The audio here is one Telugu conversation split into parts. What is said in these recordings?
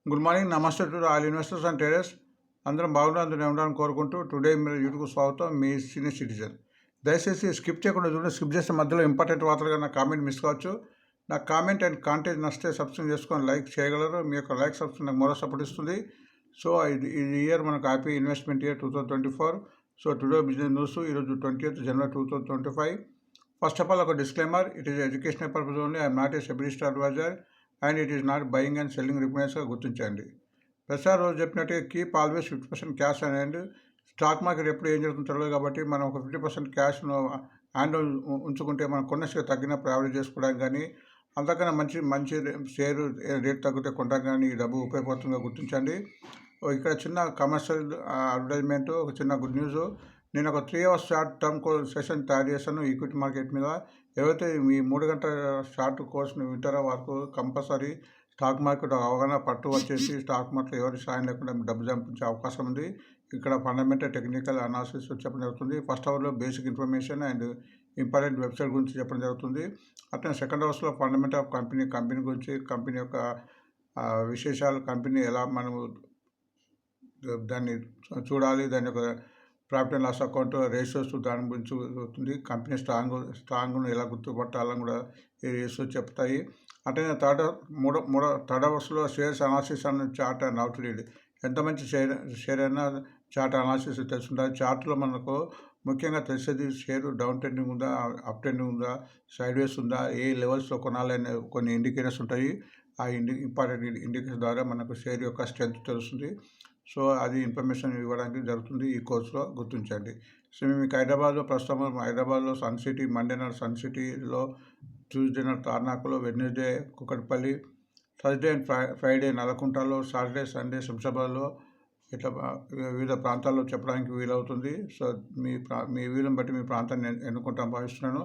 గుడ్ మార్నింగ్, నమస్తే to all investors and traders. అందరం బాగుండాలని ఉండాలని కోరుకుంటూ టుడే మీరు యూట్యూబ్ స్వాగతం. మీ సీనియర్ సిటిజన్. దయచేసి స్కిప్ చేయకుండా చూడండి. స్కిప్ చేసే మధ్యలో ఇంపార్టెంట్ వార్తలుగా నా కామెంట్ మిస్ కావచ్చు. నా కామెంట్ అండ్ కాంటెంట్ నచ్చితే సబ్స్క్రైబ్ చేసుకొని లైక్ చేయగలరు. మీ యొక్క లైక్ సబ్స్క్రైబ్ నాకు మరో సపోర్ట్ ఇస్తుంది. సో ఇది ఇయర్ మనకు happy investment year 2024. So today business news ఈరోజు 20th January 2025. First of all ఒక disclaimer, it is educational purpose only. I'm not a SEBI list advisor and it is not buying and selling రికమెండేషన్గా గుర్తించండి. ప్రసాద్ రోజు చెప్పినట్టు keep always 50% cash and stock market ఎప్పుడు ఏం జరుగుతుందో తెలియదు కాబట్టి మనం ఒక 50% క్యాష్ను హ్యాండ్ ఉంచుకుంటే మనం కొన్న తగ్గినప్పుడు యావరేజ్ చేసుకోవడానికి కానీ అంతకన్నా మంచి షేర్ రేట్ తగ్గితే కొనడం కానీ ఈ డబ్బు ఉపయోగపడుతుందో గుర్తించండి. ఇక్కడ చిన్న కమర్షియల్ అడ్వర్టైజ్మెంట్, ఒక చిన్న గుడ్ న్యూస్. నేను ఒక 3 hours షార్ట్ టర్మ్ సెషన్ తయారు చేశాను ఈక్విటీ మార్కెట్ మీద. ఎవరైతే మీ 3 గంటల షార్ట్ కోర్స్ని వింటారో వారికి కంపల్సరీ స్టాక్ మార్కెట్ అవగాహన పట్టు వచ్చేసి స్టాక్ మార్కెట్లో ఎవరి సాయం లేకుండా డబ్బు సంపించే అవకాశం ఉంది. ఇక్కడ ఫండమెంటల్ టెక్నికల్ అనాలిసిస్ చెప్పడం జరుగుతుంది. ఫస్ట్ అవర్లో basic information and important website గురించి చెప్పడం జరుగుతుంది. అట్లా సెకండ్ అవర్స్లో ఫండమెంటల్ ఆఫ్ కంపెనీ గురించి, కంపెనీ యొక్క విశేషాలు, కంపెనీ ఎలా మనము దాన్ని చూడాలి, దాని యొక్క profit and loss account ratios దాని గురించి అవుతుంది. కంపెనీ స్ట్రాంగ్ను ఎలా గుర్తుపట్టాలని కూడా ఈ రేషియోస్ చెప్తాయి. అట్లనే థర్డ్ అవర్స్లో షేర్స్ అనాలిసిస్ అన్న చార్ట్ అండ్ అవుట్ రీడ్. ఎంత మంచి షేర్ అయినా చార్ట్ అనాలిసిస్ తెలుసుంటుంది. చార్ట్లో మనకు ముఖ్యంగా తెలిసేది షేర్ డౌన్ ట్రెండింగ్ ఉందా, అప్ ట్రెండింగ్ ఉందా, సైడ్ వేస్ ఉందా, ఏ లెవెల్స్లో కొనాలనే కొన్ని ఇండికేటర్స్ ఉంటాయి. ఆ ఇంపార్టెంట్ ఇండికేటర్స్ ద్వారా మనకు షేర్ యొక్క స్ట్రెంత్ తెలుస్తుంది. సో అది ఇన్ఫర్మేషన్ ఇవ్వడానికి జరుగుతుంది ఈ కోర్సులో, గుర్తించండి. సో మీకు హైదరాబాద్లో ప్రస్తుతం హైదరాబాద్లో సన్ సిటీ, మండే నాడు సన్ సిటీలో, ట్యూస్డే నాడు తార్నాకలో, Wednesday Kukatpally, Thursday and Friday నల్లకుంటలో, సాటర్డే సండే శంషాబాద్లో, ఇట్లా వివిధ ప్రాంతాల్లో చెప్పడానికి వీలవుతుంది. సో మీ వీలుని బట్టి మీ ప్రాంతాన్ని ఎన్నుకుంటాం భావిస్తున్నాను.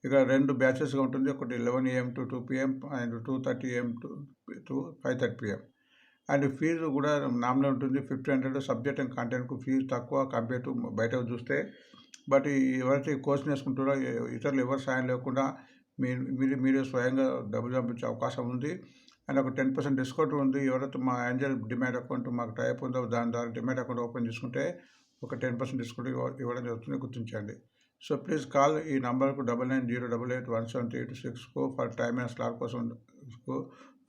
ఇక 2 బ్యాచెస్గా ఉంటుంది. ఒకటి 11 AM to 2 PM and 2:30 AM to 5:30 PM. And fee కూడా నామినల్ ఉంటుంది 1500. సబ్జెక్ట్ అండ్ కంటెంట్కు ఫీజు తక్కువ కంపేర్ టు బయట చూస్తే. బట్ ఎవరైతే కోర్స్ నేర్చుకుంటారో ఇతరులు ఎవరు సాయం లేకుండా మీరే స్వయంగా డబ్బులు పంపించే అవకాశం ఉంది. అండ్ ఒక 10% డిస్కౌంట్ ఉంది. ఎవరైతే మా ఏంజల్ డిమాట్ అకౌంట్ మాకు టైప్ ఉందో దాని ద్వారా డిమాట్ అకౌంట్ ఓపెన్ చేసుకుంటే ఒక 10% డిస్కౌంట్ ఇవ్వడం జరుగుతుంది, గుర్తించండి. సో ప్లీజ్ కాల్ ఈ నంబర్కు 9908881736కు ఫర్ టైమ్ అండ్ స్లాట్ కోసం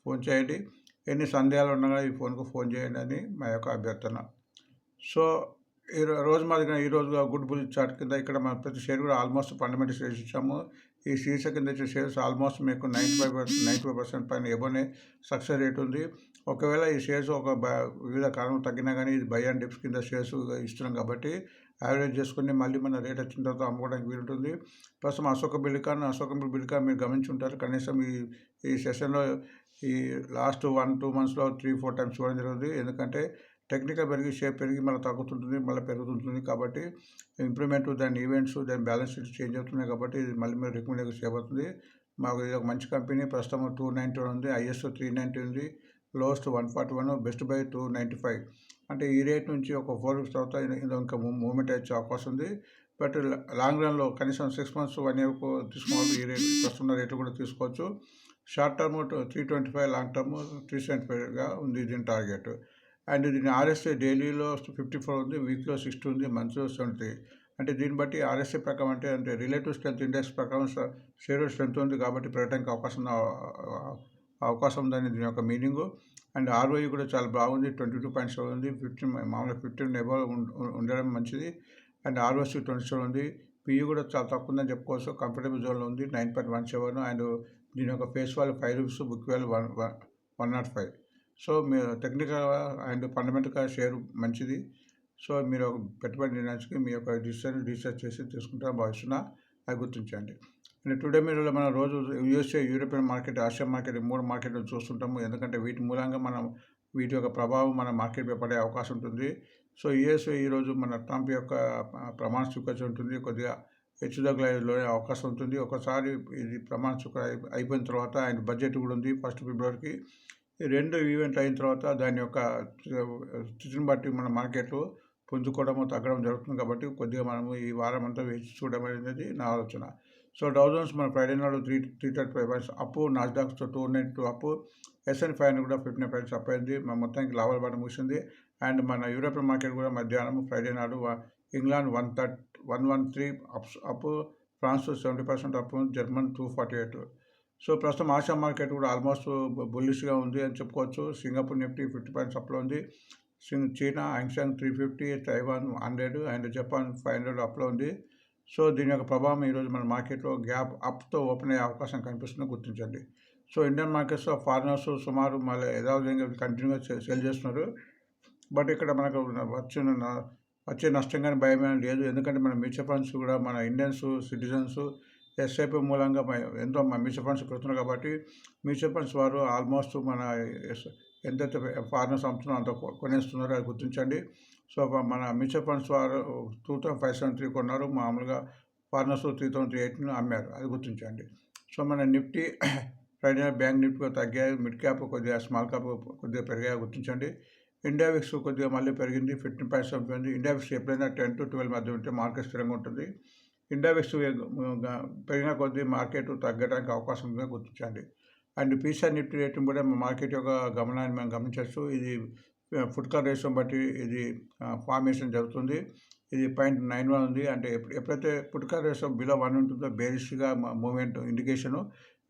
ఫోన్ చేయండి. ఎన్ని సందేహాలు ఉన్నా ఈ ఫోన్కు ఫోన్ చేయండి అని మా యొక్క అభ్యర్థన. సో రోజు మాదిరిగా ఈరోజు గుడ్ బుల్ చార్ట్ కింద ఇక్కడ మన ప్రతి షేర్ కూడా ఆల్మోస్ట్ ఫండమెంటల్ షేర్స్ ఇచ్చాము. ఈ షీర్స్ కింద ఇచ్చే షేర్స్ ఆల్మోస్ట్ మీకు 95% పైన ఎబోనే సక్సెస్ రేట్ ఉంది. ఒకవేళ ఈ షేర్స్ వివిధ కారణం తగ్గినా కానీ ఇది బై అండ్ డిప్స్ కింద షేర్స్ ఇస్తున్నాం కాబట్టి యావరేజ్ చేసుకుని మళ్ళీ మన రేట్ వచ్చిన తర్వాత అమ్ముకోవడానికి వీలుంటుంది. ప్రస్తుతం అశోక బిల్డ్కాన్ మీరు గమనించి ఉంటారు. కనీసం ఈ సెషన్లో ఈ లాస్ట్ 1-2 monthsలో 3-4 times చూడడం జరుగుతుంది. ఎందుకంటే టెక్నికల్ పెరిగి షేర్ పెరిగి మళ్ళీ తగ్గుతుంటుంది, మళ్ళీ పెరుగుతుంటుంది. కాబట్టి ఇంప్రూవ్మెంట్, దాని ఈవెంట్స్, దాని బ్యాలెన్స్ షీట్ చేంజ్ అవుతున్నాయి కాబట్టి ఇది మళ్ళీ మీరు రికమెండ్ చేయబడుతుంది. మాకు ఇది ఒక మంచి కంపెనీ. ప్రస్తుతం 291 ఉంది, ఐఎస్ఓ 390 ఉంది, లోయెస్ట్ 141, బెస్ట్ బై 295. అంటే ఈ రేట్ నుంచి ఒక 4 weeks తర్వాత ఇది ఇంకా మూవ్మెంట్ వచ్చే అవకాశం ఉంది. బట్ లాంగ్ రన్లో కనీసం 6 months 1 year తీసుకోవాలి. ఈ రేట్ ప్రస్తుతం రేట్లు కూడా తీసుకోవచ్చు. షార్ట్ టర్మ్ 325, లాంగ్ టర్మ్ 375గా ఉంది దీని టార్గెట్. అండ్ దీని ఆర్ఎస్ఐ డైలీలో 54 ఉంది, వీక్లో 60 ఉంది, మంత్లో 73. అంటే దీన్ని బట్టి ఆర్ఎస్ఐ ప్రకారం అంటే రిలేటివ్ స్ట్రెంత్ ఇండెక్స్ ప్రకారం షేర్ స్ట్రెంత్ ఉంది కాబట్టి పెరగడానికి అవకాశం ఉందని దీని యొక్క మీనింగు. అండ్ ఆర్ఓఈ కూడా చాలా బాగుంది, 22.7 ఉంది. 15 మామూలుగా 15 అబవ్ ఉండడం మంచిది. అండ్ ఆర్ఓసి 27 ఉంది. పిఈ కూడా చాలా తక్కువ ఉందని చెప్పుకోవచ్చు, కంఫర్టబుల్ జోన్లో ఉంది, 9.17. అండ్ దీని యొక్క face value 5 rupees, book value 105. So మీరు టెక్నికల్ అండ్ ఫండమెంటల్గా షేర్ మంచిది. సో మీరు పెట్టుబడి నిర్ణయించుకుని మీ యొక్క రీసెర్చ్ చేసి తీసుకుంటారని భావిస్తున్నా, అది గుర్తించండి. అండ్ టుడే మీరు మన రోజు USA, European market, Asia market, 3 మార్కెట్లు చూస్తుంటాము. ఎందుకంటే వీటి మూలంగా వీటి యొక్క ప్రభావం మన మార్కెట్పై పడే అవకాశం ఉంటుంది. సో యూఎస్ఏ ఈరోజు మన ట్రంప్ యొక్క ప్రమాణ స్వీకరణ ఉంటుంది, కొద్దిగా హెచ్చుతగ్గులే అవకాశం ఉంటుంది. ఒకసారి ఇది ప్రమాణ స్వీకారం అయిపోయిన తర్వాత ఆయన బడ్జెట్ కూడా ఉంది 1st February. ఈ 2 ఈవెంట్లు అయిన తర్వాత దాని యొక్క స్థితిని బట్టి మన మార్కెట్లు పుంజుకోవడము తగ్గడం జరుగుతుంది. కాబట్టి కొద్దిగా మనము ఈ వారం అంతా వేచి చూడడం అనేది నా ఆలోచన. సో డౌ జోన్స్ మన ఫ్రైడే నాడు 335 points up, Nasdaq 292 up, S&P 500 కూడా 15 పాయింట్స్ అప్ అయింది. మొత్తానికి లాభాల బాట ముగిసింది. అండ్ మన యూరోపియన్ మార్కెట్ కూడా మధ్యాహ్నం ఫ్రైడే నాడు England 113 up, France 70% up, German 248. So ప్రస్తుతం ఆసియా మార్కెట్ కూడా ఆల్మోస్ట్ బుల్లిష్గా ఉంది అని చెప్పుకోవచ్చు. సింగపూర్ నిఫ్టీ 50 పాయింట్స్ అప్లో ఉంది. China Hang Seng 350, Taiwan 100 and Japan 500 అప్లో ఉంది. సో దీని యొక్క ప్రభావం ఈరోజు మన మార్కెట్లో గ్యాప్ అప్తో ఓపెన్ అయ్యే అవకాశం కనిపిస్తుందని గుర్తించండి. సో ఇండియన్ మార్కెట్స్లో ఫారినర్స్ సుమారు మళ్ళీ యథావిధంగా కంటిన్యూగా సేల్ చేస్తున్నారు. బట్ ఇక్కడ మనకు వచ్చే నష్టం కానీ భయం లేదు. ఎందుకంటే మన మ్యూచువల్ ఫండ్స్ కూడా మన ఇండియన్స్ సిటిజన్స్ ఎస్ఐపి మూలంగా ఎంతో మ్యూచువల్ ఫండ్స్ పెడుతున్నారు కాబట్టి మ్యూచువల్ ఫండ్స్ వారు ఆల్మోస్ట్ మన ఎంతైతే ఫారినర్స్ అమ్ముతున్నారో అంత కొనేస్తున్నారో అది గుర్తించండి. సో మన మ్యూచువల్ ఫండ్స్ వారు 2573 కొన్నారు, మామూలుగా ఫారినర్స్ 3008 అమ్మారు, అది గుర్తించండి. సో మన నిఫ్టీ ఫ్రైడే బ్యాంక్ నిఫ్టీ తగ్గాయి, మిడ్ క్యాప్ కొద్దిగా స్మాల్ క్యాప్ కొద్దిగా పెరిగాయి గుర్తించండి. ఇండియా విక్స్ కొద్దిగా మళ్ళీ పెరిగింది, 15% ఉంది. ఇండియా విక్స్ ఎప్పుడైనా 10 to 12 మధ్య ఉంటే మార్కెట్ స్థిరంగా ఉంటుంది. ఇండియా విక్స్ పెరిగిన కొద్ది మార్కెట్ తగ్గడానికి అవకాశం ఉందని గుర్తించండి. అండ్ పీసీఆర్ నిఫ్టీ రేటింగ్ కూడా మార్కెట్ యొక్క గమనాన్ని మనం గమనించవచ్చు. ఇది ఫుట్కార్ రేషియో బట్టి ఇది ఫార్మేషన్ జరుగుతుంది. ఇది 0.91 ఉంది. అంటే ఎప్పుడైతే ఫుట్కార్ రేషియో బిలో 1 ఉంటుందో బేరిష్గా మూవ్మెంట్ ఇండికేషను,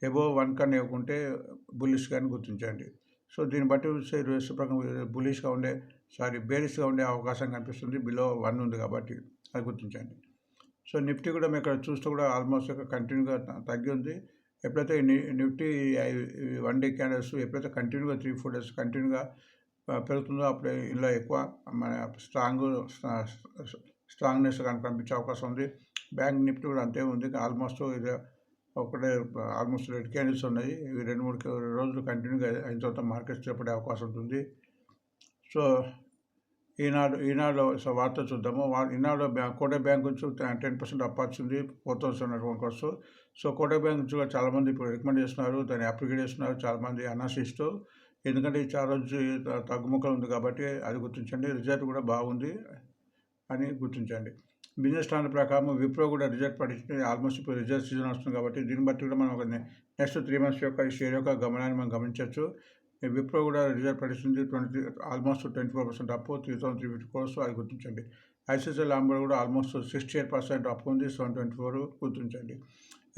ఎబో 1 కన్నా ఇవ్వకుంటే బుల్లిష్గా అని గుర్తించండి. సో దీన్ని బట్టి చూస్తే బుల్లిష్గా బేరిష్గా ఉండే అవకాశం కనిపిస్తుంది. బిలో 1 ఉంది కాబట్టి అది గుర్తించండి. సో నిఫ్టీ కూడా మేము ఇక్కడ చూస్తూ కూడా ఆల్మోస్ట్ కంటిన్యూగా తగ్గి ఉంది. ఎప్పుడైతే నిఫ్టీ 1 డే క్యాండిల్స్ ఎప్పుడైతే కంటిన్యూగా 3-4 డేస్ కంటిన్యూగా పెరుగుతుందో అప్పుడు ఇలా ఎక్కువ మన స్ట్రాంగ్నెస్ కనిపించే అవకాశం ఉంది. బ్యాంక్ నిఫ్టీ కూడా అంతే ఉంది. ఆల్మోస్ట్ ఇది ఆల్మోస్ట్ 2 క్యాండిల్స్ ఉన్నాయి. ఇవి 2-3 రోజులు కంటిన్యూగా అయిన తర్వాత మార్కెట్ స్థిరపడే అవకాశం ఉంటుంది. సో ఈనాడు వార్త చూద్దాము. ఈనాడు కోటక్ బ్యాంక్ నుంచి 10% అప్ వచ్చింది, 4000 క్రోర్స్. సో కోటక్ బ్యాంక్ నుంచి కూడా చాలామంది ఇప్పుడు రికమెండ్ చేస్తున్నారు, దాన్ని అప్రికేట్ చేస్తున్నారు చాలామంది అనాలిస్టు. ఎందుకంటే చాలా రోజు తగ్గుముఖం ఉంది కాబట్టి అది గుర్తించండి. రిజల్ట్ కూడా బాగుంది అని గుర్తించండి. బిజినెస్ ప్లాన్ ప్రకారం విప్రో కూడా రిజల్ట్ పడింది. ఆల్మోస్ట్ ఇప్పుడు రిజల్ట్ సీజన్ వస్తుంది కాబట్టి దీన్ని బట్టి కూడా మనం నెక్స్ట్ 3 months యొక్క ఈ షేర్ యొక్క గమనాన్ని మనం గమనించవచ్చు. విప్రో కూడా రిజల్ట్ పడిస్తుంది, ఆల్మోస్ట్ 24% అప్, 3350 crores, అది గుర్తించండి. ఐసిఐసిఐ లాంబర్ కూడా ఆల్మోస్ట్ 68% అప్ ఉంది, 724 గుర్తించండి.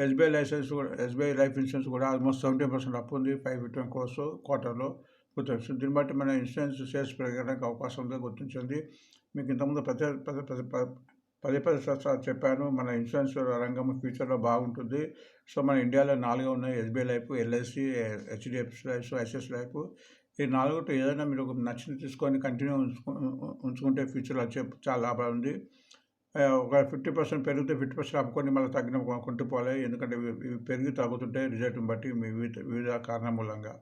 ఎస్బీఐ లైఫ్ ఇన్సూరెన్స్ కూడా ఆల్మోస్ట్ 70% అప్ ఉంది, 551 crores క్వార్టర్లో గుర్తించండి. దీన్ని బట్టి మన ఇన్సూరెన్స్ షేర్స్ పెరగడానికి అవకాశం ఉందో గుర్తించండి. మీకు ఇంతకుముందు పదే చెప్పాను, మన ఇన్సూరెన్స్ రంగం ఫ్యూచర్లో బాగుంటుంది. సో మన ఇండియాలో 4 ఉన్నాయి, SBI life, LIC, HDFC life, ICICI life. ఈ 4 ఏదైనా మీరు నచ్చింది తీసుకొని కంటిన్యూ ఉంచుకుంటే ఫ్యూచర్లో వచ్చే చాలా లాభాలు ఉంది. ఒక 50% పెరిగితే 50% అప్పుకొని మళ్ళీ తగ్గిన కొంటుపోవాలి. ఎందుకంటే ఇవి పెరిగి తగ్గుతుంటే రిజల్ట్ని బట్టి వివిధ కారణం మూలంగా.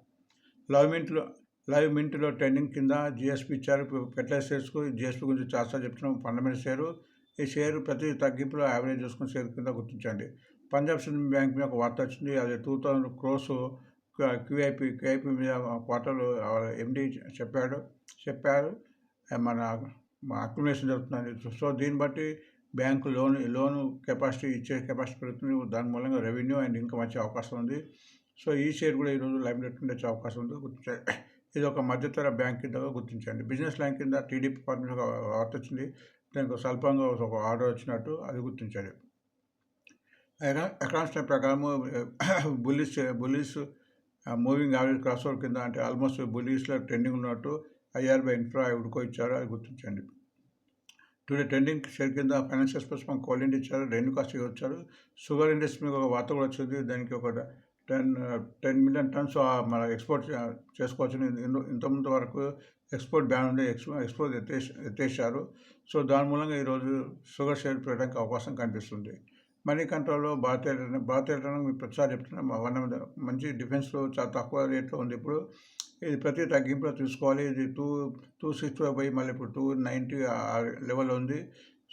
లైవ్ మింట్లో ట్రెండింగ్ కింద జిఎస్పీ ఇచ్చారు. ఫెర్టిలైజర్స్కు జిఎస్పీ గురించి చాలా చెప్తున్నాం. ఫండమెంటల్ షేరు, ఈ షేరు ప్రతి తగ్గింపులో యావరేజ్ చేసుకుని షేర్ కింద గుర్తించండి. పంజాబ్ సింధ్ బ్యాంక్ మీద ఒక వార్త వచ్చింది. అది 2000 crores క్యూఐపీ మీద క్వార్టర్లు ఎండి చెప్పారు మన అక్యుమిలేషన్ జరుగుతుందని. సో దీన్ని బట్టి బ్యాంకు లోను కెపాసిటీ ఇచ్చే కెపాసిటీ పెరుగుతుంది. దాని మూలంగా రెవెన్యూ అండ్ ఇన్కమ్ వచ్చే అవకాశం ఉంది. సో ఈ షేర్ కూడా ఈరోజు లైవ్ రేట్ వచ్చే అవకాశం ఉంది, గుర్తించండి. ఇది ఒక మధ్యతర బ్యాంక్ కింద గుర్తించండి. బిజినెస్ లైన్ కింద టీడీపీ పార్టీ ఒక వార్త వచ్చింది, దానికి స్వల్పంగా ఒక ఆర్డర్ వచ్చినట్టు, అది గుర్తించండి. ఎకనామిక్స్ ప్రకారము bullish moving average cross over కింద, అంటే ఆల్మోస్ట్ బుల్లిష్లో ట్రెండింగ్ ఉన్నట్టు ఐఆర్బై ఇన్ఫ్రా ఉడుకో ఇచ్చారు, అది గుర్తించండి. టుడే ట్రెండింగ్ షేర్ కింద ఫైనాన్షియల్ ఎక్స్ప్రెస్ మన కోల్ ఇండియా ఇచ్చారు, రేణుకా స్టీల్ వచ్చారు. షుగర్ ఇండస్ట్రీ మీద ఒక వార్త కూడా వచ్చింది, దానికి ఒక 10 million tons మన ఎక్స్పోర్ట్ చేసుకోవచ్చు. ఇంతకుముందు వరకు ఎక్స్పోర్ట్ బ్యాన్ ఉండే, ఎక్స్పోర్ట్ ఎత్తేసారు. సో దాని మూలంగా ఈరోజు షుగర్ షేర్ పెరగడానికి అవకాశం కనిపిస్తుంది. మనీ కంట్రోల్లో భారతీయ మీకు ప్రతిసారి చెప్తున్నాం, మంచి డిఫెన్స్లో చాలా తక్కువ రేట్లో ఉంది. ఇప్పుడు ఇది ప్రతి తగ్గింపులో తీసుకోవాలి. ఇది 265 పోయి మళ్ళీ ఇప్పుడు 290 లెవెల్లో ఉంది.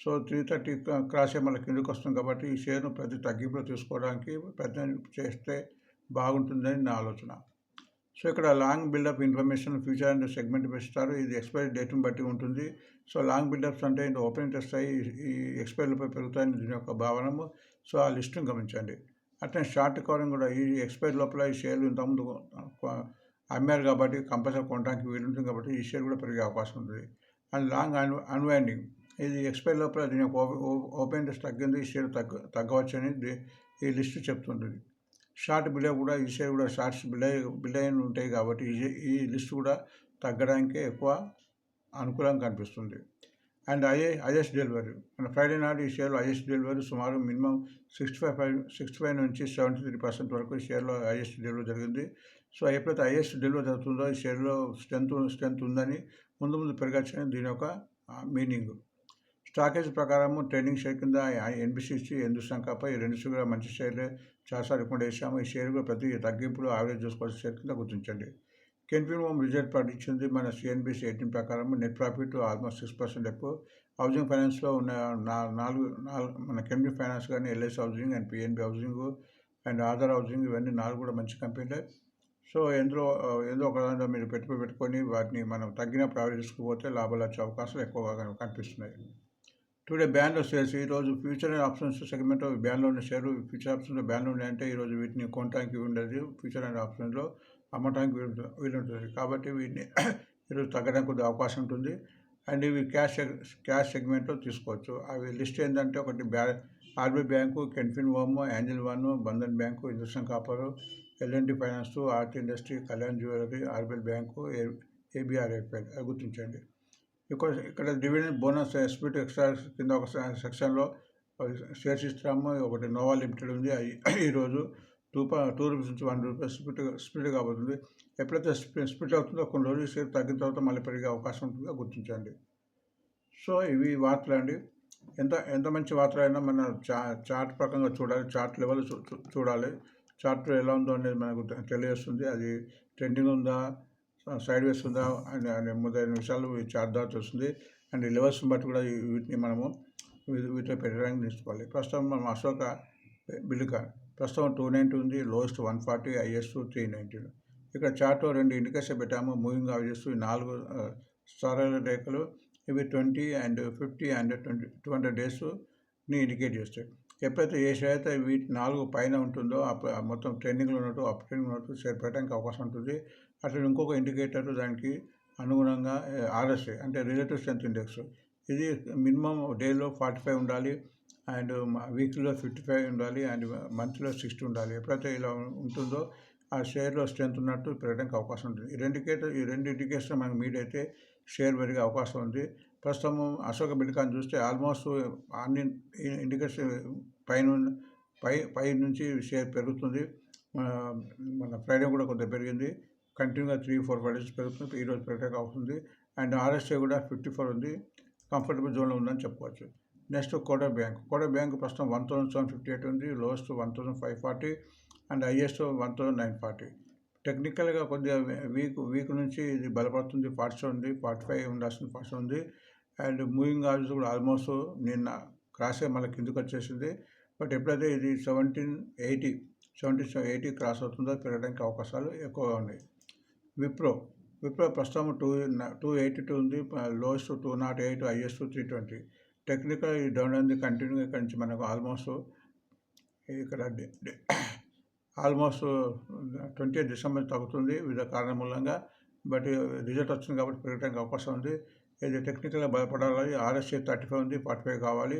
సో 330 క్రాస్ మళ్ళీ కిందకి వస్తుంది కాబట్టి ఈ షేర్ను ప్రతి తగ్గింపులో తీసుకోవడానికి ప్రయత్నం చేస్తే బాగుంటుందని నా ఆలోచన. సో ఇక్కడ long buildup information future and segment ఇస్తారు. ఇది ఎక్స్పైరీ డేట్ని బట్టి ఉంటుంది. సో లాంగ్ బిల్డప్స్ అంటే ఇంత ఓపెనింగ్ టెస్ట్ అయ్యి ఈ ఎక్స్పైరీలపై పెరుగుతాయని దీని యొక్క భావనము. సో ఆ లిస్టును గమనించండి. అట్లనే షార్ట్ కవరింగ్ కూడా ఈ ఎక్స్పైరీ లోపల ఈ షేర్లు ఇంతకుముందు అమ్మారు కాబట్టి కంపల్సరీ కొనడానికి వీలుంటుంది కాబట్టి ఈ షేర్ కూడా పెరిగే అవకాశం ఉంటుంది. అండ్ లాంగ్ అన్వైండింగ్, ఇది ఎక్స్పైర్ లోపల దీని యొక్క ఓపెన్ ఇంట్రెస్ట్ తగ్గింది, ఈ షేర్ తగ్గవచ్చని ఈ లిస్ట్ చెప్తుంటుంది. షార్ట్ బిలో కూడా ఈ షేర్ కూడా షార్ట్స్ బిలో ఉంటాయి కాబట్టి ఈ లిస్ట్ కూడా తగ్గడానికే ఎక్కువ అనుకూలంగా కనిపిస్తుంది. అండ్ హైయెస్ట్ డెలివరీ మన ఫ్రైడే నాడు ఈ షేర్లో హైయెస్ట్ డెలివరీ సుమారు మినిమం 65 నుంచి 73% వరకు ఈ షేర్లో హైయెస్ట్ డెలివరీ జరిగింది. సో ఎప్పుడైతే హైయెస్ట్ డెలివరీ జరుగుతుందో ఈ షేర్లో స్ట్రెంత్ ఉందని ముందు పెరగచ్చని దీని యొక్క మీనింగ్. స్టాకేజ్ ప్రకారం ట్రేడింగ్ షేర్ కింద ఎన్బిసిసి, హిందుస్థాన్ కాపర్ ఈ రెండు కూడా మంచి షేర్లే చాలాసార్లు రికమెండ్ చేశాము. ఈ షేర్ కూడా ప్రతి తగ్గింపులు యావరేజ్ చూసుకోవాల్సిన షేర్ కింద గుర్తించండి. కెన్ఫిన్ హోమ్ రిజల్ట్ ప్రకటించింది. మన సిఎన్బిసి 18 ప్రకారం నెట్ ప్రాఫిట్ ఆల్మోస్ట్ 6% ఎక్కువ. హౌసింగ్ ఫైనాన్స్లో ఉన్న మన కెన్ఫిన్ ఫైనాన్స్ కానీ, LIC housing and PNB housing and Aadhaar housing ఇవన్నీ 4 కూడా మంచి కంపెనీలే. సో ఏదో ఒక దాంట్లో మీరు పెట్టుకొని వాటిని మనం తగ్గినప్పుడు యావరేజ్ తీసుకుపోతే లాభాలు వచ్చే అవకాశాలు ఎక్కువగా కనిపిస్తున్నాయి. టుడే బ్యాన్లో షేర్స్ ఈరోజు ఫ్యూచర్ అండ్ ఆప్షన్స్ సెగ్మెంట్ బ్యాన్లో ఉన్న షేర్లు ఫ్యూచర్ ఆప్షన్లో బ్యాన్లో ఉన్నాయంటే ఈరోజు వీటిని కొనడానికి ఉండదు, ఫ్యూచర్ అండ్ ఆప్షన్లో అమ్మటానికి వీలుంటుంది. కాబట్టి వీటిని ఈరోజు తగ్గడానికి కొద్దిగా అవకాశం ఉంటుంది. అండ్ ఇవి క్యాష్ సెగ్మెంట్లో తీసుకోవచ్చు. అవి లిస్ట్ ఏంటంటే ఒకటి RBI bank, Canfin home, angel one, Bandhan bank, Hindustan copper, LNT finance, art industry, Kalyan jewellery, RBI bank, ABRFL గుర్తించండి. ఇక్కడ డివిడెండ్ బోనస్ స్ప్లిట్ ఎక్స్ట్రా కింద ఒక సెక్షన్లో షేర్స్ ఇస్తాము. ఒకటి నోవా లిమిటెడ్ ఉంది, ఈరోజు ₹2 నుంచి ₹1 స్ప్లిట్ కాబోతుంది. ఎప్పుడైతే స్ప్లిట్ అవుతుందో కొన్ని రోజులు షేర్ తగ్గిన తర్వాత మళ్ళీ పెరిగే అవకాశం ఉంటుందో గుర్తించండి. సో ఇవి వార్తలు అండి. ఎంత మంచి వార్తలు అయినా మన చార్ట్ ప్రకారంగా చూడాలి, చార్ట్ లెవెల్ చూడాలి. చార్ట్ ఎలా ఉందో అనేది మనకు తెలియజేస్తుంది. అది ట్రెండింగ్ ఉందా, సైడ్ వేస్ ఉందా అనే మొదలైన విషయాలు ఈ చార్ట్ ద్వారా తెలుస్తుంది. అండ్ ఈ లెవెల్స్ని బట్టి కూడా వీటిని మనము వీటిలో పెట్టడానికి తీసుకోవాలి. ప్రస్తుతం మనం అశోక బిల్లికాన్ ప్రస్తుతం 290 ఉంది, లోయెస్ట్ 140, హైయెస్ట్ 390. ఇక్కడ చార్ట్లో 2 ఇండికేషన్ పెట్టాము. మూవింగ్ యావరేజెస్ ఈ 4 సాధారణ రేఖలు ఇవి 20 అండ్ 50 అండ్ 200 డేస్ని ఇండికేట్ చేస్తాయి. ఎప్పుడైతే ఏ షేర్ అయితే వీటి 4 పైన ఉంటుందో మొత్తం ట్రెండింగ్లో ఉన్నట్టు అప్ ట్రెండింగ్ ఉన్నట్టు షేర్ పెట్టడానికి అవకాశం ఉంటుంది. అట్లా ఇంకొక ఇండికేటర్ దానికి అనుగుణంగా ఆర్ఎస్ఐ అంటే రిలేటివ్ స్ట్రెంత్ ఇండెక్స్, ఇది మినిమం డేలో 45 ఉండాలి, అండ్ వీక్లీలో 55 ఉండాలి, అండ్ మంత్లీలో 60 ఉండాలి. ఎప్పుడైతే ఇలా ఉంటుందో ఆ షేర్లో స్ట్రెంత్ ఉన్నట్టు పెరగడానికి అవకాశం ఉంటుంది. ఈ రెండు ఇండికేషన్ మనకు మీట్ అయితే షేర్ పెరిగే అవకాశం ఉంది. ప్రస్తుతం అశోక బిల్లికాన్ చూస్తే ఆల్మోస్ట్ అన్ని ఇండికేషన్ పై నుంచి షేర్ పెరుగుతుంది. మన ఫ్రైడే కూడా కొంత పెరిగింది, కంటిన్యూగా 3-4 డేస్ పెరుగుతుంది. ఈరోజు పెరగడానికి అవుతుంది. అండ్ ఆర్ఎస్ఐ కూడా 54 ఉంది, కంఫర్టబుల్ జోన్లో ఉందని చెప్పుకోవచ్చు. నెక్స్ట్ కోటక్ బ్యాంక్ ప్రస్తుతం 1758 ఉంది, లోయెస్ట్ 1540 అండ్ హైయెస్ట్ 1940. టెక్నికల్గా కొద్దిగా వీక్ నుంచి ఇది బలపడుతుంది, 40 ఉంది, 45 ఉండాల్సిన 40 ఉంది. అండ్ మూవింగ్ యావరేజ్ కూడా ఆల్మోస్ట్ నిన్న క్రాస్ అయ్యి మళ్ళీ కిందకి వచ్చేసింది. బట్ ఎప్పుడైతే ఇది 1780 క్రాస్ అవుతుందో పెరగడానికి అవకాశాలు ఎక్కువగా ఉన్నాయి. విప్రో ప్రస్తుతం 282 ఉంది, లోయెస్ట్ 208, హైయెస్ట్ 320. టెక్నికల్ ఈ డౌన్ అయింది కంటిన్యూ. ఇక్కడ నుంచి మనకు ఆల్మోస్ట్ 20 డిసెంబర్ తగ్గుతుంది వివిధ కారణం మూలంగా. బట్ రిజల్ట్ వచ్చింది కాబట్టి పెరగడానికి అవకాశం ఉంది. ఇది టెక్నికల్గా బలపడాలి. ఆర్ఎస్ఐ 35 ఉంది, 45 కావాలి.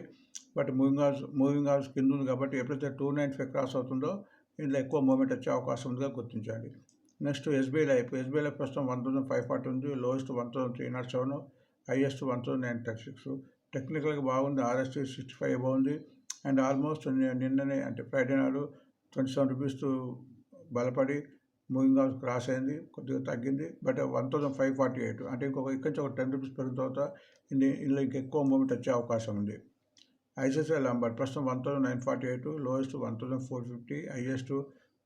బట్ మూవింగ్ అవర్స్ కింద ఉంది కాబట్టి ఎప్పుడైతే 295 క్రాస్ అవుతుందో ఇందులో ఎక్కువ మూమెంట్ వచ్చే అవకాశం ఉందిగా గుర్తించండి. నెక్స్ట్ ఎస్బీఐ లైఫ్ ప్రస్తుతం 1540 ఉంది, లోయెస్ట్ 1307, హైయెస్ట్ 1936. టెక్నికల్గా బాగుంది, ఆర్ఎస్ఐ 65 బాగుంది. అండ్ ఆల్మోస్ట్ నిన్ననే అంటే ఫ్రైడే నాడు ₹27 బలపడి మూవింగ్ అవర్స్ క్రాస్ అయింది, కొద్దిగా తగ్గింది. బట్ 1548 అంటే ఇక్కడ నుంచి ఒక ₹10 పెరిగిన తర్వాత ఇందులో ఇంకెక్కువ మూమెంట్ వచ్చే అవకాశం ఉంది. ఐసిఐసిఐ లాంబార్డ్ ప్రస్తుతం 1948, లోయెస్ట్ 1450, హైయెస్ట్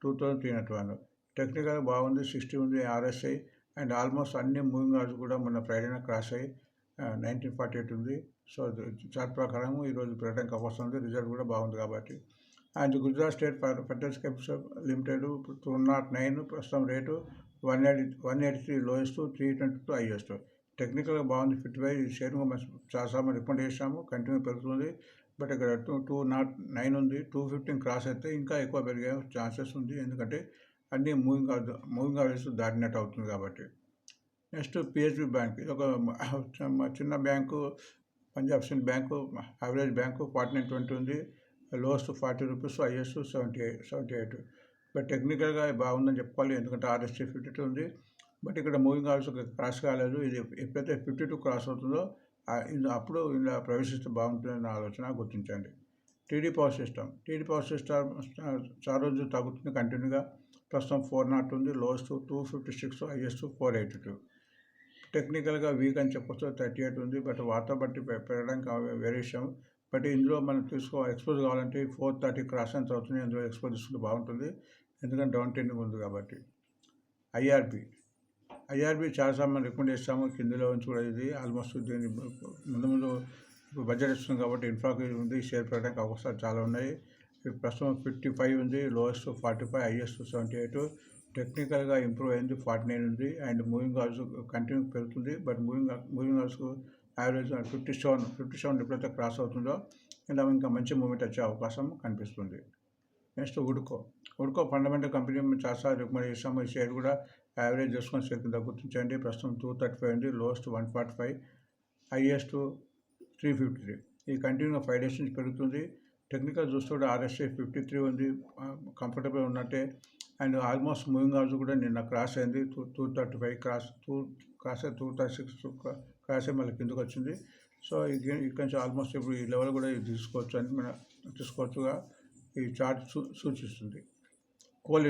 2301. టెక్నికల్ బాగుంది, 60 ఉంది ఆర్ఎస్ఐ. అండ్ ఆల్మోస్ట్ అన్ని మూవింగ్ అవర్స్ కూడా మొన్న ఫ్రైడేనే క్రాస్ అయ్యి 1948 ఉంది. సో చార్ట్ ప్రకారం ఈరోజు పెరగడానికి అవకాశం ఉంది, రిజల్ట్ కూడా బాగుంది కాబట్టి. And Gujarat state petrochemicals limited 209 ప్రస్తుతం రేటు 183, లోయెస్ట్ 322, హైయెస్ట్. టెక్నికల్గా బాగుంది, 55. ఈ షేర్ చాలాసార్లు రికమెండ్ చేసాము, కంటిన్యూ పెరుగుతుంది. బట్ ఇక్కడ 209 ఉంది, 215 క్రాస్ అయితే ఇంకా ఎక్కువ పెరిగే ఛాన్సెస్ ఉంది. ఎందుకంటే అన్నీ మూవింగ్ అవర్స్ దాటినట్టు అవుతుంది కాబట్టి. నెక్స్ట్ పిఎస్బి బ్యాంక్, ఇది ఒక చిన్న bank, Punjab Sindh bank, average bank 49.20 ఉంది, లోయెస్ట్ 40 రూపీస్, హైయెస్ట్ 78. బట్ టెక్నికల్గా బాగుందని చెప్పుకోవాలి, ఎందుకంటే RSI 52 ఉంది. బట్ ఇక్కడ మూవింగ్ అవర్స్ క్రాస్ కాలేదు. ఇది ఎప్పుడైతే 52 క్రాస్ అవుతుందో అప్పుడు ఇలా ప్రవేశిస్తే బాగుంటుందన్న ఆలోచన గుర్తించండి. టీడీ పవర్ సిస్టమ్ చాలా రోజులు తగ్గుతుంది కంటిన్యూగా. ప్రస్తుతం 400 ఉంది, లోయెస్ట్ 256, హైయెస్ట్ 482. టెక్నికల్గా వీక్ అని చెప్పొచ్చు, 38 ఉంది. బట్ వార్త బట్టి పెరగడానికి వేరే విషయం. బట్ ఇందులో మనం ఎక్స్పోజ్ కావాలంటే 430 క్రాస్ ఎంత అవుతుంది, ఇందులో ఎక్స్పోజ్ తీసుకుంటే బాగుంటుంది, ఎందుకంటే డౌన్ ట్రెండింగ్ ఉంది కాబట్టి. ఐఆర్బి చాలాసార్లు మనం రికమెండ్ చేస్తాము, కిందలో నుంచి కూడా. ఇది ఆల్మోస్ట్ దీన్ని ముందు ఇప్పుడు బడ్జెట్ వస్తుంది కాబట్టి ఇన్ఫ్రాకి ఉంది, షేర్ పెట్టడానికి అవకాశాలు చాలా ఉన్నాయి. ప్రస్తుతం 55 ఉంది, లోయెస్ట్ 45, హైయెస్ట్ 78. టెక్నికల్గా ఇంప్రూవ్ అయింది, 49 ఉంది. అండ్ మూవింగ్ అవర్స్ కంటిన్యూ పెరుగుతుంది. బట్ మూవింగ్ అవర్స్కు యావరేజ్ 57 ఎప్పుడైతే క్రాస్ అవుతుందో ఇలా ఇంకా మంచి మూమెంట్ వచ్చే అవకాశం కనిపిస్తుంది. నెక్స్ట్ ఉడ్కో ఫండమెంటల్ కంపెనీ చాలాసార్లు రికమెండ్ చేస్తాము. ఈ షేర్ కూడా యావరేజ్ చేసుకొని షేర్ కింద గుర్తించండి. ప్రస్తుతం 235 ఉంది, లోయెస్ట్ 145, హైయెస్ట్ 353. ఈ కంటిన్యూగా 5 డేస్ నుంచి పెరుగుతుంది. టెక్నికల్ చూస్తే RSI 53 ఉంది, కంఫర్టబుల్ ఉన్నట్టే. అండ్ ఆల్మోస్ట్ మూవింగ్ అవర్స్ కూడా నిన్న క్రాస్ అయింది, 235 క్రాస్ 236 క్రాస్ అయ్యి మళ్ళీ కిందకు వచ్చింది. సో ఇక్కడ నుంచి ఆల్మోస్ట్ ఇప్పుడు ఈ లెవెల్ కూడా తీసుకోవచ్చు అని మనం తీసుకోవచ్చుగా ఈ చార్ట్ సూచిస్తుంది. కోల్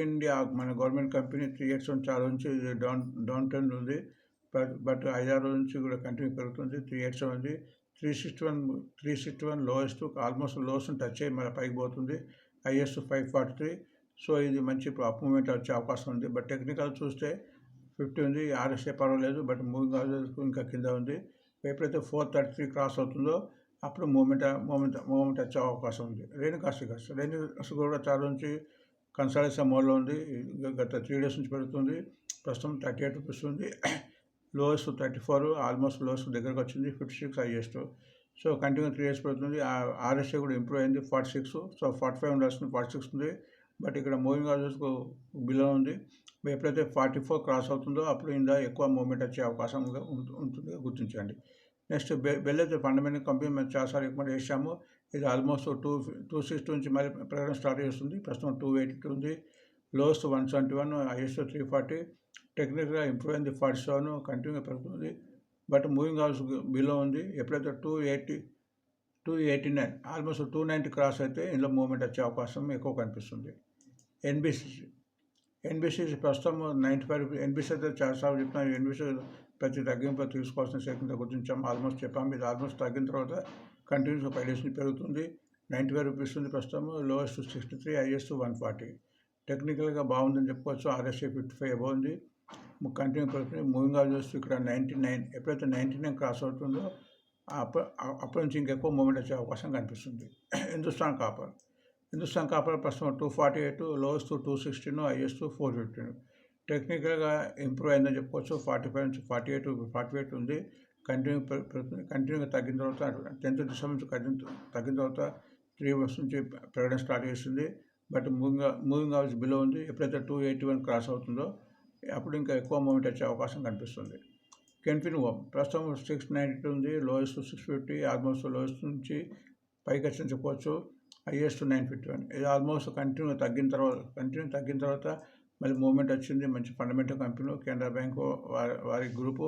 ఇండియా మన గవర్నమెంట్ కంపెనీ 3 years చాలా నుంచి డౌన్ ట్రెండ్ ఉంది. బట్ 5-6 రోజుల నుంచి కూడా కంటిన్యూ పెరుగుతుంది. 3 years ఉంది, 361 లోయెస్ట్, ఆల్మోస్ట్ లోయెస్ట్ టచ్ అయ్యి మళ్ళీ పైకి పోతుంది, హైయెస్ట్ 543. సో ఇది మంచి అప్ మూమెంట్ వచ్చే అవకాశం ఉంది. బట్ టెక్నికల్ చూస్తే 50 ఉంది, RSI పర్వాలేదు, బట్ మూవింగ్ అవర్స్ ఇంకా కింద ఉంది. ఎప్పుడైతే 433 క్రాస్ అవుతుందో అప్పుడు మూమెంట్ వచ్చే అవకాశం ఉంది. రేణుకాస్ కూడా చాలా నుంచి కన్సాలిడేషన్ మోడ్లో ఉంది. గత 3 days నుంచి పెరుగుతుంది. ప్రస్తుతం 38 రూపీస్ ఉంది, లోయెస్ట్ 34, ఆల్మోస్ట్ లోయెస్ట్ దగ్గరకు వచ్చింది, 56, హైయెస్ట్. సో కంటిన్యూ 3 days పెరుగుతుంది. RSI కూడా ఇంప్రూవ్ అయింది, 46. సో 45 ఉండాల్సింది, 46 ఉంది. బట్ ఇక్కడ మూవింగ్ అవర్స్కు బిలో ఉంది. ఎప్పుడైతే 44 క్రాస్ అవుతుందో అప్పుడు ఇందా ఎక్కువ మూమెంట్ వచ్చే అవకాశం ఉంటుంది, గుర్తించండి. నెక్స్ట్ బెల్లెత్ ఫండమెంటల్ కంపెనీ మేము చాలాసార్లు రికమెండ్ చేసాము. ఇది ఆల్మోస్ట్ 260 నుంచి మళ్ళీ పెరగడం స్టార్ట్ చేస్తుంది. ప్రస్తుతం 282 ఉంది, లోయెస్ట్ 171, హైయెస్ట్ 340. టెక్నికల్గా ఇంప్రూవ్ అయింది, 47, కంటిన్యూగా పెరుగుతుంది. బట్ మూవింగ్ అవర్స్ బిలో ఉంది. ఎప్పుడైతే 289 ఆల్మోస్ట్ 290 క్రాస్ అయితే ఇందులో మూవ్మెంట్ వచ్చే అవకాశం ఎక్కువ కనిపిస్తుంది. ఎన్బిసిసి ప్రస్తుతం 95 రూపీస్. ఎన్బిసి అయితే చాలాసార్లు చెప్తున్నాను, ఎన్బిసి ప్రతి తగ్గింపు తీసుకోవాల్సిన శక్తిని గుర్తించాం, ఆల్మోస్ట్ చెప్పాము. ఇది ఆల్మోస్ట్ తగ్గిన తర్వాత కంటిన్యూస్గా 5 days నుంచి పెరుగుతుంది, 95 రూపీస్ ఉంది ప్రస్తుతం, లోయెస్ట్ 63, హైయెస్ట్ 140. టెక్నికల్గా బాగుందని చెప్పుకోవచ్చు, RSI 55 అబౌవ్ ఉంది, కంటిన్యూ పెరుగుతుంది. మూవింగ్ అవర్స్ ఇక్కడ 99, ఎప్పుడైతే 99 క్రాస్ అవుతుందో అప్పటి నుంచి ఇంకెక్కువ మూమెంట్ వచ్చే అవకాశం కనిపిస్తుంది. హిందుస్థాన్ కాపర్ ప్రస్తుతం 248, లోయెస్ట్ 216, హైయెస్ట్ 415. టెక్నికల్గా ఇంప్రూవ్ అయిందని చెప్పుకోవచ్చు, 45 నుంచి 48 ఉంది, కంటిన్యూ పెరుగుతుంది. కంటిన్యూగా తగ్గిన తర్వాత 10th December నుంచి తగ్గిన తర్వాత 3 months నుంచి పెరగడం స్టార్ట్ చేస్తుంది. బట్ మూవింగ్ అవర్స్ బిలో ఉంది. ఎప్పుడైతే 281 క్రాస్ అవుతుందో అప్పుడు ఇంకా ఎక్కువ మూమెంట్ వచ్చే అవకాశం కనిపిస్తుంది. కెన్ఫిన్ హోమ్ ప్రస్తుతం 692 ఉంది, లోయెస్ట్ 650, ఆల్మోస్ట్ లోయెస్ట్ నుంచి పైకి వచ్చి చెప్పుకోవచ్చు, హైయెస్ట్ 951. ఇది ఆల్మోస్ట్ కంటిన్యూ తగ్గిన తర్వాత మళ్ళీ మూవ్మెంట్ వచ్చింది. మంచి ఫండమెంటల్ కంపెనీ, కెనరా బ్యాంకు వారి గ్రూపు.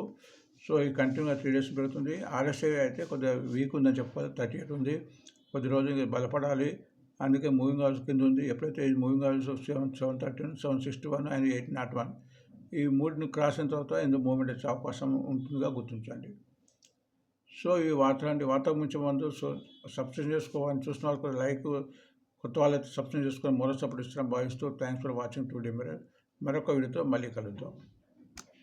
సో ఈ కంటిన్యూగా 3 days పెరుగుతుంది. RSI అయితే కొద్దిగా వీక్ ఉందని చెప్పుకోవాలి, 38 ఉంది, కొద్ది రోజులు బలపడాలి, అందుకే మూవింగ్ అవర్స్ కింద ఉంది. ఎప్పుడైతే ఈ మూవింగ్ అవర్స్ 713, 761 అండ్ 801 ఈ మూడుని క్రాస్ అయిన తర్వాత ఇందులో మూవ్మెంట్ వచ్చే అవకాశం ఉంటుందిగా గుర్తించండి. సో ఈ వార్త గురించి ముందు సబ్స్క్రైబ్ చేసుకోవాలని చూసిన వాళ్ళు లైక్, కొత్త వాళ్ళైతే సబ్స్క్రైబ్ చేసుకొని మరో సపోర్ట్ ఇస్తున్నాం భావిస్తూ థ్యాంక్స్ ఫర్ వాచింగ్ టుడే. మరొక వీడియోతో మళ్ళీ కలుద్దాం.